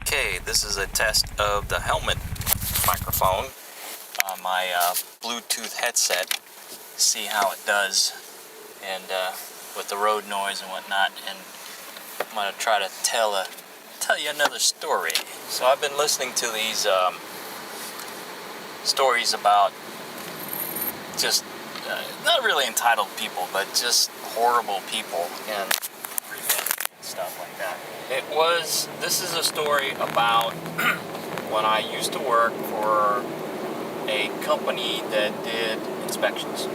Okay, this is a test of the helmet microphone on my Bluetooth headset. See how it does, and with the road noise and whatnot. And I'm gonna try to tell you another story. So I've been listening to these stories about just not really entitled people, but just horrible people and revenge and stuff like that. This is a story about when I used to work for a company that did inspections.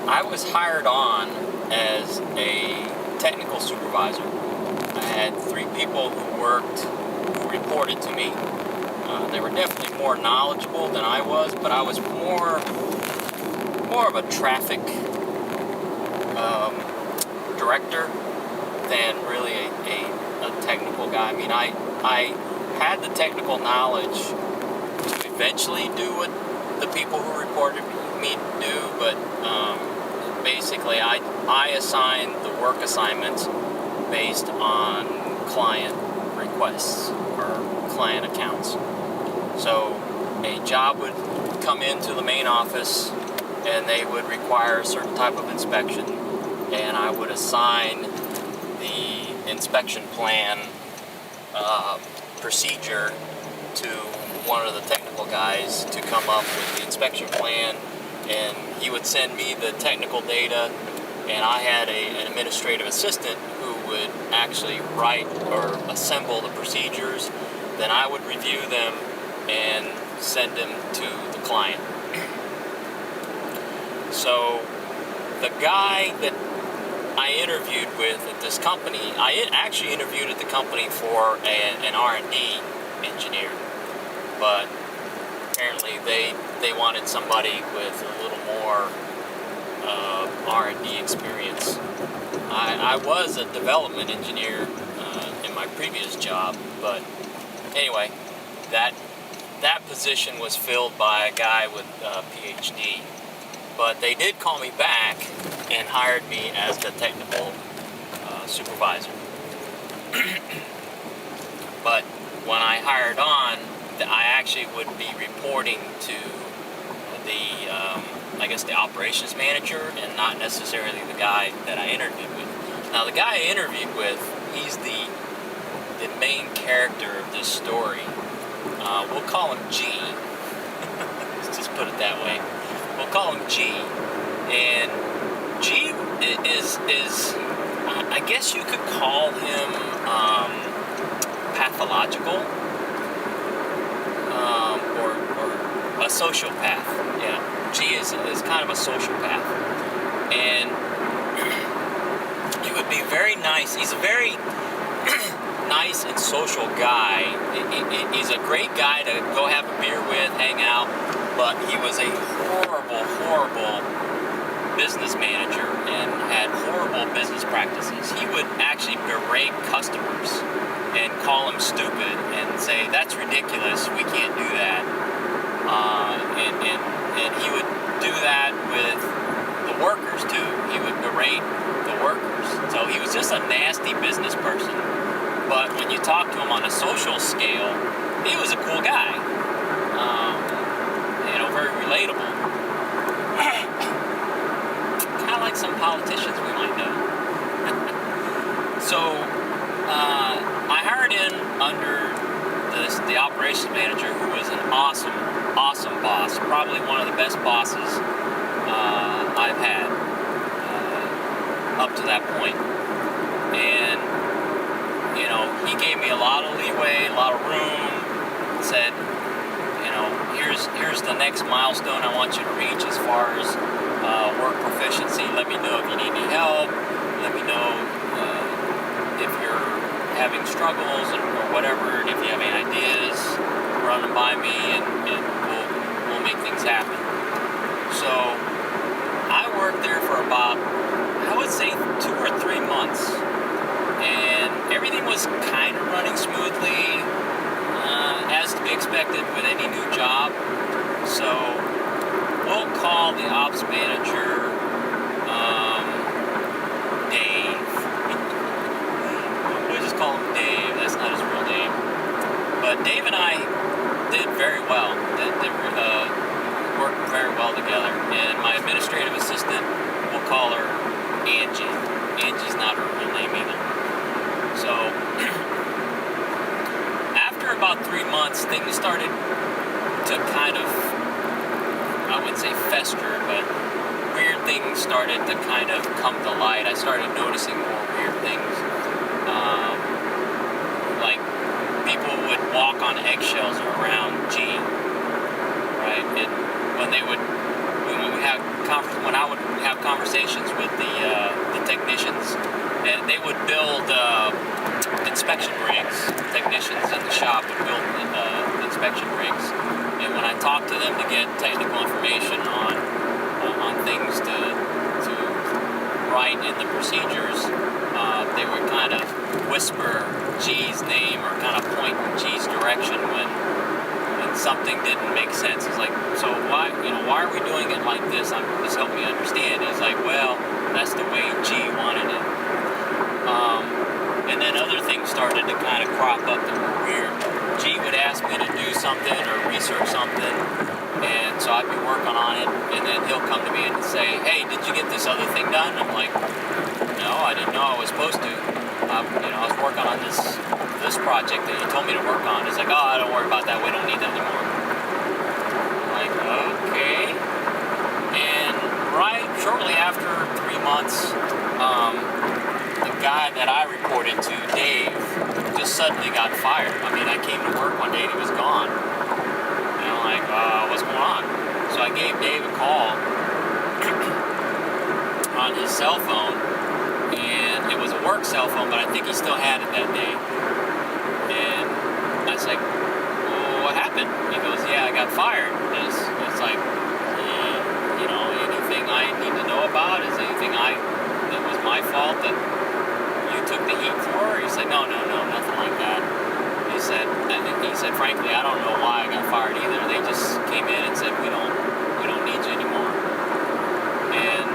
I was hired on as a technical supervisor. I had 3 people who reported to me. They were definitely more knowledgeable than I was, but I was more of a traffic director than really a technical guy. I mean, I had the technical knowledge to eventually do what the people who reported me do, but basically I assigned the work assignments based on client requests or client accounts. So a job would come into the main office and they would require a certain type of inspection, and I would assign the inspection plan procedure to one of the technical guys to come up with the inspection plan, and he would send me the technical data, and I had an administrative assistant who would actually write or assemble the procedures. Then I would review them and send them to the client. So the guy that I interviewed with at this company, I actually interviewed at the company for an R&D engineer, but apparently they wanted somebody with a little more R&D experience. I was a development engineer in my previous job, but anyway, that position was filled by a guy with a PhD. But they did call me back and hired me as the technical supervisor. But when I hired on, I actually would be reporting to the operations manager, and not necessarily the guy that I interviewed with. Now, the guy I interviewed with, he's the main character of this story. We'll call him G. Let's just put it that way. We'll call him G. And G is I guess you could call him pathological, or a sociopath. Yeah, G is kind of a sociopath. And he would be very nice. He's a very nice and social guy. He's a great guy to go have a beer with, hang out, but he was a horrible business manager and had horrible business practices. He would actually berate customers and call them stupid and say, "That's ridiculous, we can't do that." And he would do that with the workers too. He would berate the workers. So he was just a nasty business person. But when you talk to him on a social scale, he was a cool guy. Very relatable. Kind of like some politicians we might know. So I hired in under the operations manager, who was an awesome boss. Probably one of the best bosses I've had up to that point. And he gave me a lot of leeway, a lot of room. Said, here's the next milestone I want you to reach as far as work proficiency. Let me know if you need any help. Let me know if you're having struggles or whatever. And if you have any ideas, run them by me, and we'll make things happen. So I worked there for about, I would say, 2 or 3 months. And everything was kind of running smoothly, as to be expected with any new job. So we'll call the ops manager Dave. We'll just call him Dave. That's not his real Dave and I did very well. Worked very well together. And my administrative assistant, we'll call her Angie. Angie's not her real name either. So after about 3 months, things started to kind of, I wouldn't say fester, but weird things started to kind of come to light. I started noticing more weird things. Like people would walk on eggshells around G, right? When I would have conversations with the technicians, and they would build inspection rigs. Technicians in the shop would build inspection rigs, and when I talked to them to get technical information on things to write in the procedures, they would kind of whisper G's name or kind of point in G's direction when something didn't make sense. It's like, so why are we doing it like this? Just help me understand. He's like, well, that's the way G wanted it. And then other things started to kind of crop up that were weird. G would ask me to do something or research something, and so I'd be working on it, and then he'll come to me and say, hey, did you get this other thing done? I'm like, no, I didn't know I was supposed to. I was working on this project that you told me to work on. It's like, oh, don't worry about that. We don't need that anymore. I'm like, okay. And shortly after 3 months, the guy that I reported to, Dave, just suddenly got fired. I mean, I came to work one day and he was gone. And I'm like, what's going on? So I gave Dave a call on his cell phone, and it was a work cell phone, but I think he still had it that day. And I was like, well, what happened? He goes, yeah, I got fired. It's like, anything I need to know about? Is anything that was my fault that you took the heat for? He said, no, nothing like that. He said, frankly, I don't know why I got fired either. They just came in and said, we don't need you anymore. And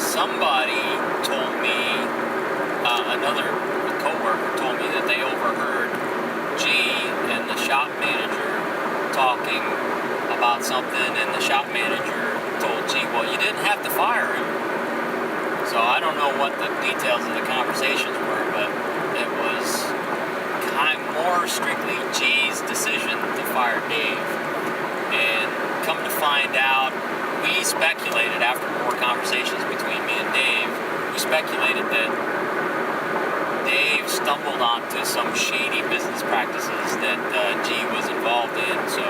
somebody told me, another coworker told me that they overheard G and the shop manager talking about something, and the shop manager told G, well, you didn't have to fire him. So I don't know what the details of the conversations were, but it was more strictly G's decision to fire Dave. And come to find out, we speculated after more conversations between me and Dave, we speculated that Dave stumbled onto some shady business practices that G was involved in. So,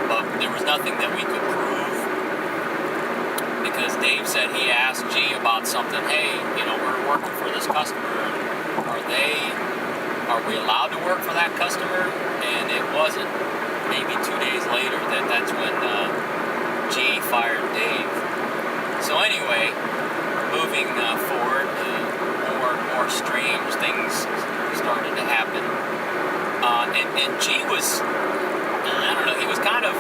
but there was nothing that we could prove, because Dave said he asked G about something. Hey, we're working for this customer. Are we allowed to work for that customer? And it wasn't. Maybe 2 days later, that's when G fired Dave. So anyway, moving forward, more and more strange things started to happen. And G was, I don't know, he was kind of,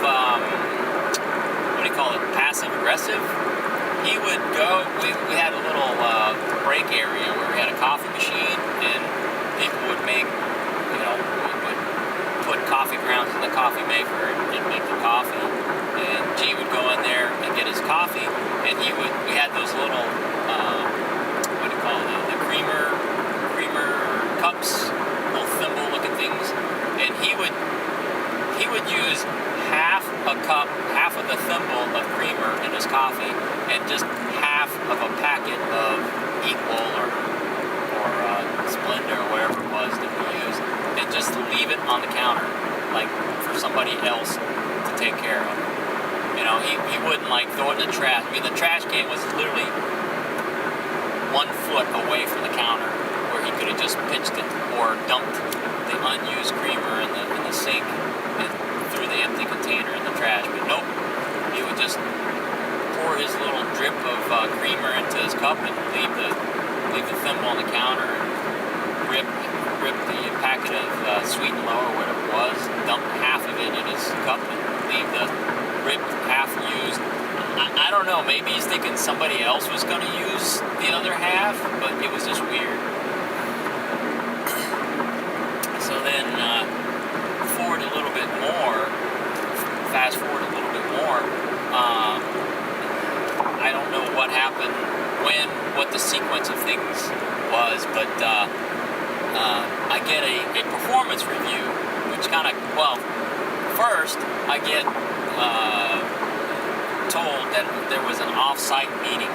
passive aggressive. He would go, we had a little break area where we had a coffee machine, and people would would put coffee grounds in the coffee maker and make the coffee. And G would go in there and get his coffee, and we had those little, the creamer cups, little thimble looking things, and he would use half of the thimble of creamer in his coffee, and just half of a packet of Equal or Splenda or whatever it was that we used, and just leave it on the counter, like for somebody else to take care of. He wouldn't throw it in the trash. I mean, the trash can was literally 1 foot away from the counter, where he could have just pitched it or dumped the unused creamer in the sink and threw the empty container in the trash. But nope, he would just pour his little drip of creamer into his cup and leave the thimble on the counter, and rip the packet of Sweet and Low or whatever it was, dump half of it in his cup, and leave the ripped half used. I don't know, maybe he's thinking somebody else was going to use the other half, but it was just weird. So then the sequence of things was, but I get a performance review, which kind of, well, first I get told that there was an off-site meeting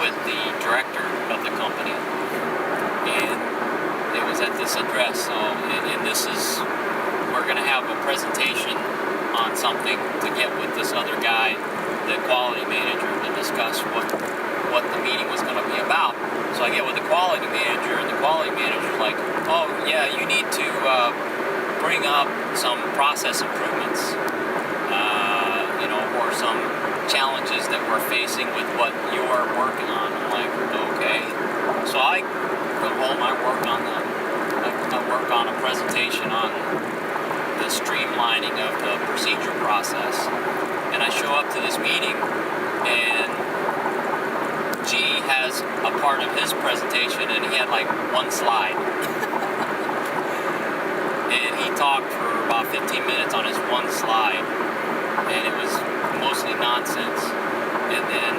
with the director of the company, and it was at this address. So, and this is, we're going to have a presentation on something to get with this other guy, the quality manager, to discuss what the meeting was going to be about. So I get with the quality manager, and the quality manager's like, oh yeah, you need to bring up some process improvements, or some challenges that we're facing with what you're working on. I'm like, okay. So I go home, I work on a presentation on the streamlining of the procedure process, and I show up to this meeting, and G has a part of his presentation, and he had like one slide. And he talked for about 15 minutes on his one slide, and it was mostly nonsense. And then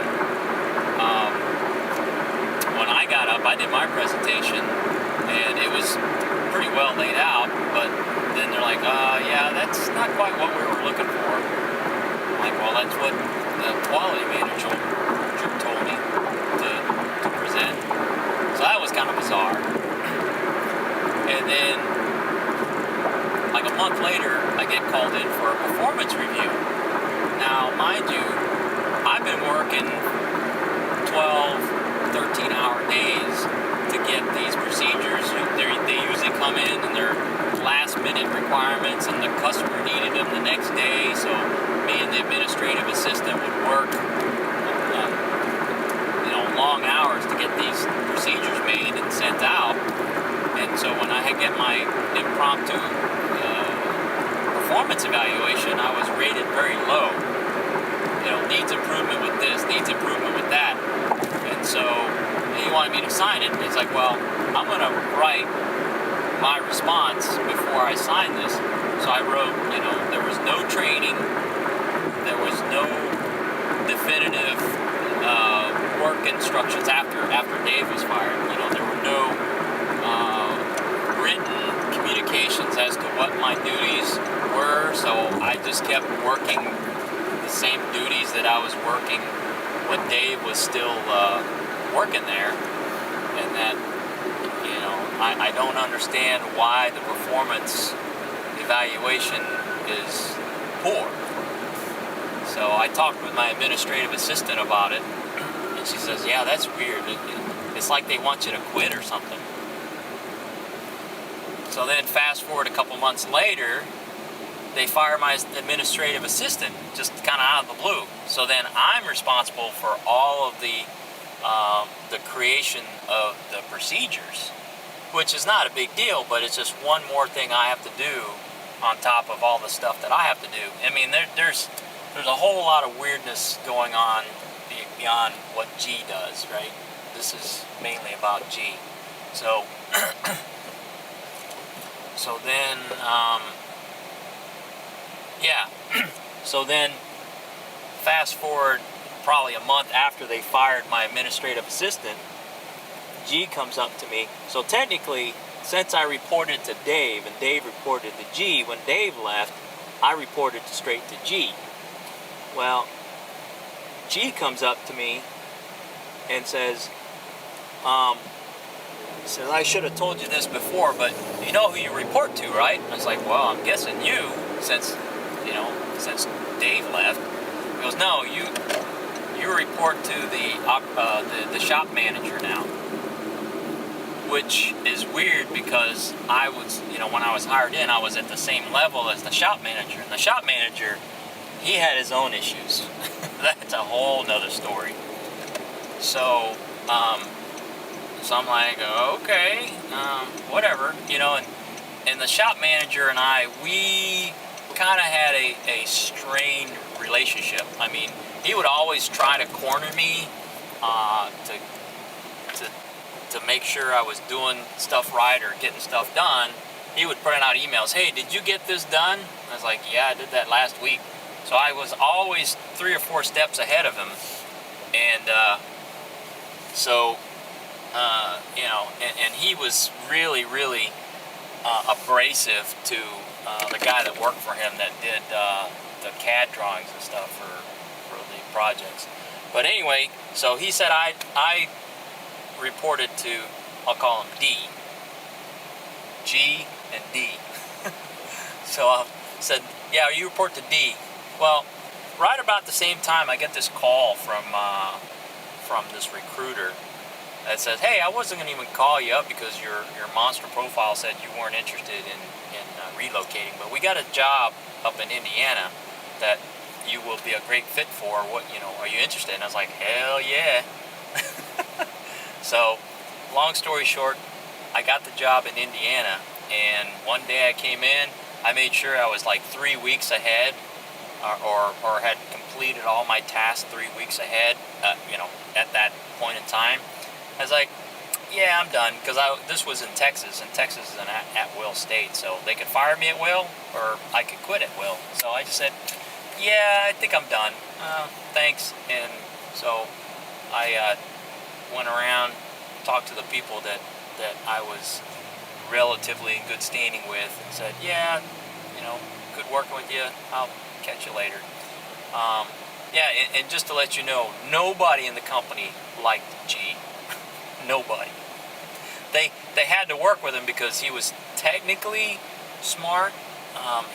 when I got up, I did my presentation, and it was pretty well laid out, but then they're like, yeah, that's not quite what we were looking for. I'm like, well, that's what the quality manager told me to present. So that was kind of bizarre. And then, like a month later, I get called in for a performance review. Now, mind you, I've been working 12, 13-hour days to get these procedures. They usually come in and they're last-minute requirements, and the customer needed them the next day, so me and the administrative assistant would work long hours to get these procedures made and sent out. And so when I get my impromptu performance evaluation, I was rated very low. Needs improvement with this, needs improvement with that. And so he wanted me to sign it. It's like, well, I'm going to write my response before I sign this. So I wrote, there was no training, there was no definitive work instructions after Dave was fired. There were no written communications as to what my duties were, so I just kept working the same duties that I was working when Dave was still working there. And that, I don't understand why the performance evaluation is poor. So I talked with my administrative assistant about it, and she says, yeah, that's weird. It's like they want you to quit or something. So then fast forward a couple months later, they fire my administrative assistant just kind of out of the blue. So then I'm responsible for all of the creation of the procedures, which is not a big deal, but it's just one more thing I have to do on top of all the stuff that I have to do. I mean, there's a whole lot of weirdness going on beyond what G does, right? This is mainly about G. So, so then, so then fast forward probably a month after they fired my administrative assistant, G comes up to me. So technically, since I reported to Dave and Dave reported to G, when Dave left, I reported straight to G. Well, G comes up to me and says, I should have told you this before, but you know who you report to, right? I was like, well, I'm guessing you, since Dave left. He goes, no, you report to the shop manager now, which is weird because I was, when I was hired in, I was at the same level as the shop manager, and the shop manager, he had his own issues. That's a whole nother story. So I'm like, okay, whatever, and the shop manager and I, we kind of had a strained relationship. I mean, he would always try to corner me to make sure I was doing stuff right or getting stuff done. He would print out emails, hey, did you get this done? I was like, yeah, I did that last week. So I was always 3 or 4 steps ahead of him. And so and he was really, really abrasive to the guy that worked for him that did the CAD drawings and stuff for the projects. But anyway, so he said I reported to, I'll call him D. G and D. So I said, yeah, you report to D. Well, right about the same time, I get this call from this recruiter that says, hey, I wasn't going to even call you up because your monster profile said you weren't interested in relocating, but we got a job up in Indiana that you will be a great fit for. What, are you interested? And I was like, hell yeah. So, long story short, I got the job in Indiana, and one day I came in, I made sure I was like 3 weeks ahead, or had completed all my tasks 3 weeks ahead, at that point in time. I was like, yeah, I'm done, because this was in Texas, and Texas is an at-will state, so they could fire me at will, or I could quit at will. So I just said, yeah, I think I'm done. Thanks. And so I went around, talked to the people that I was relatively in good standing with, and said, yeah, good working with you. I'll catch you later. Yeah, and just to let you know, nobody in the company liked G. Nobody. They had to work with him because he was technically smart.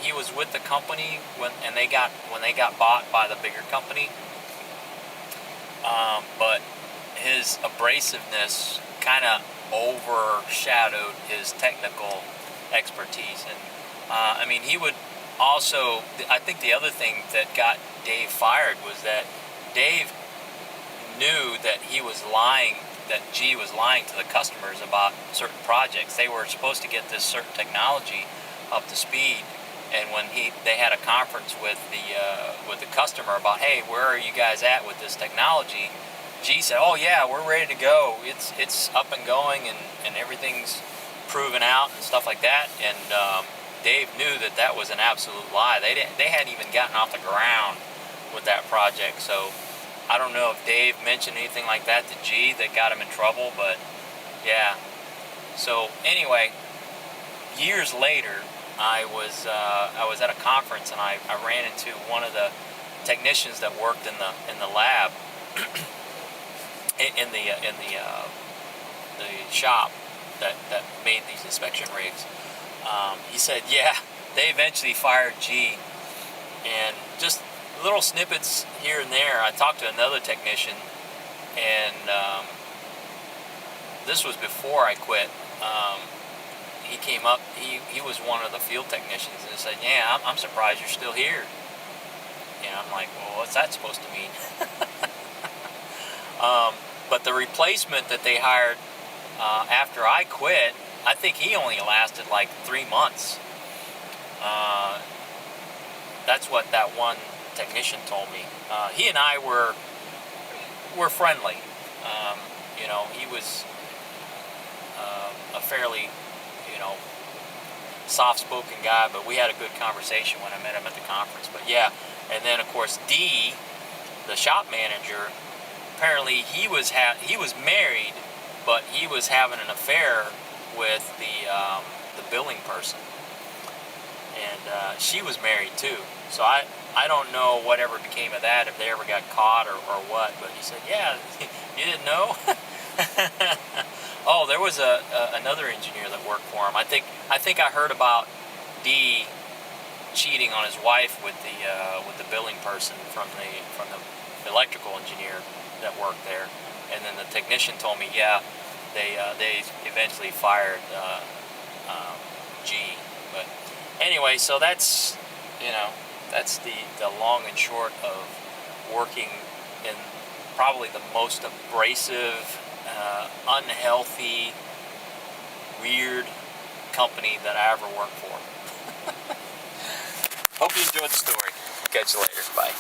He was with the company when they got bought by the bigger company. But his abrasiveness kind of overshadowed his technical expertise. And he would also, I think the other thing that got Dave fired was that Dave knew that he was lying, that G was lying to the customers about certain projects. They were supposed to get this certain technology up to speed, and when they had a conference with the customer about, hey, where are you guys at with this technology? G said, oh yeah, we're ready to go. It's up and going, and everything's proven out and stuff like that. And Dave knew that was an absolute lie. They hadn't even gotten off the ground with that project. So I don't know if Dave mentioned anything like that to G that got him in trouble, but yeah. So anyway, years later, I was at a conference, and I ran into one of the technicians that worked in the lab in the shop that made these inspection rigs. He said, yeah, they eventually fired G, and just little snippets here and there. I talked to another technician, and this was before I quit. He came up, he was one of the field technicians, and said, yeah, I'm surprised you're still here. I'm like, well, what's that supposed to mean? But the replacement that they hired after I quit, I think he only lasted like 3 months. That's what that one technician told me. He and I were friendly. He was a fairly, soft-spoken guy, but we had a good conversation when I met him at the conference. But yeah, and then of course D, the shop manager, apparently he was married, but he was having an affair with the billing person, and she was married too. So I don't know whatever became of that, if they ever got caught or what. But he said, yeah, you didn't know. Oh, there was another engineer that worked for him. I think I heard about D cheating on his wife with the billing person from the electrical engineer that worked there. And then the technician told me, yeah, they eventually fired G. But anyway, so that's the long and short of working in probably the most abrasive, unhealthy, weird company that I ever worked for. Hope you enjoyed the story. Catch you later. Bye.